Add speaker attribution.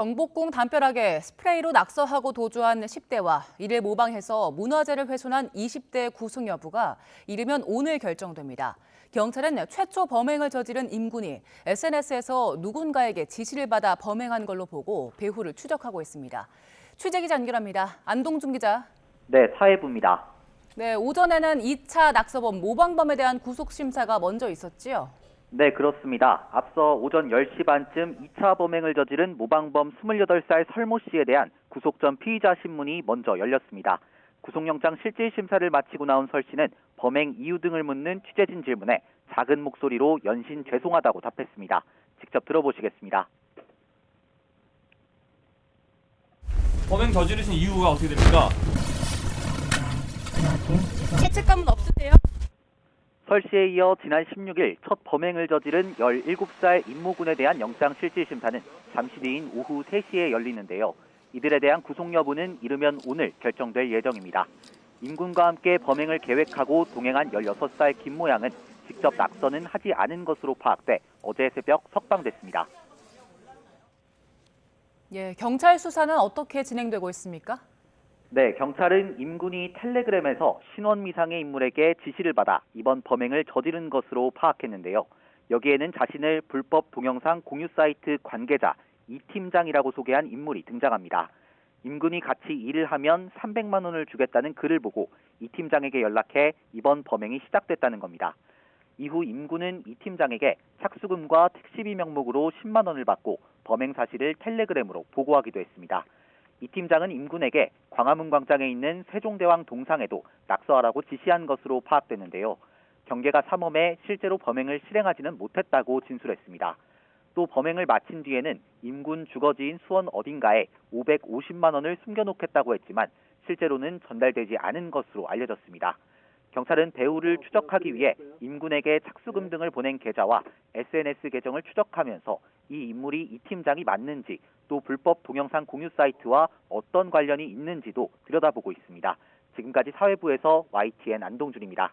Speaker 1: 경복궁 담벼락에 스프레이로 낙서하고 도주한 10대와 이를 모방해서 문화재를 훼손한 20대 구속 여부가 이르면 오늘 결정됩니다. 경찰은 최초 범행을 저지른 임군이 SNS에서 누군가에게 지시를 받아 범행한 걸로 보고 배후를 추적하고 있습니다. 취재 기자 연결합니다. 안동준 기자.
Speaker 2: 네, 사회부입니다.
Speaker 1: 네, 오전에는 2차 낙서범 모방범에 대한 구속 심사가 먼저 있었지요.
Speaker 2: 네, 그렇습니다. 앞서 오전 10시 반쯤 2차 범행을 저지른 모방범 28살 설모 씨에 대한 구속 전 피의자 신문이 먼저 열렸습니다. 구속영장 실질 심사를 마치고 나온 설 씨는 범행 이유 등을 묻는 취재진 질문에 작은 목소리로 연신 죄송하다고 답했습니다. 직접 들어보시겠습니다.
Speaker 3: 범행 저지르신 이유가 어떻게 됩니까?
Speaker 1: 죄책감은 없으세요?
Speaker 2: 설 씨에 이어 지난 16일 첫 범행을 저지른 17살 임모군에 대한 영장 실질 심사는 잠시 뒤인 오후 3시에 열리는데요. 이들에 대한 구속 여부는 이르면 오늘 결정될 예정입니다. 임군과 함께 범행을 계획하고 동행한 16살 김모 양은 직접 낙서는 하지 않은 것으로 파악돼 어제 새벽 석방됐습니다.
Speaker 1: 경찰 수사는 어떻게 진행되고 있습니까?
Speaker 2: 네, 경찰은 임군이 텔레그램에서 신원미상의 인물에게 지시를 받아 이번 범행을 저지른 것으로 파악했는데요. 여기에는 자신을 불법 동영상 공유 사이트 관계자 이 팀장이라고 소개한 인물이 등장합니다. 임군이 같이 일을 하면 300만 원을 주겠다는 글을 보고 이 팀장에게 연락해 이번 범행이 시작됐다는 겁니다. 이후 임군은 이 팀장에게 착수금과 택시비 명목으로 10만 원을 받고 범행 사실을 텔레그램으로 보고하기도 했습니다. 이 팀장은 임군에게 광화문 광장에 있는 세종대왕 동상에도 낙서하라고 지시한 것으로 파악됐는데요. 경계가 삼엄해 실제로 범행을 실행하지는 못했다고 진술했습니다. 또 범행을 마친 뒤에는 임군 주거지인 수원 어딘가에 550만 원을 숨겨놓겠다고 했지만 실제로는 전달되지 않은 것으로 알려졌습니다. 경찰은 배후를 추적하기 위해 임군에게 착수금 등을 보낸 계좌와 SNS 계정을 추적하면서 이 인물이 이 팀장이 맞는지 또 불법 동영상 공유 사이트와 어떤 관련이 있는지도 들여다보고 있습니다. 지금까지 사회부에서 YTN 안동준입니다.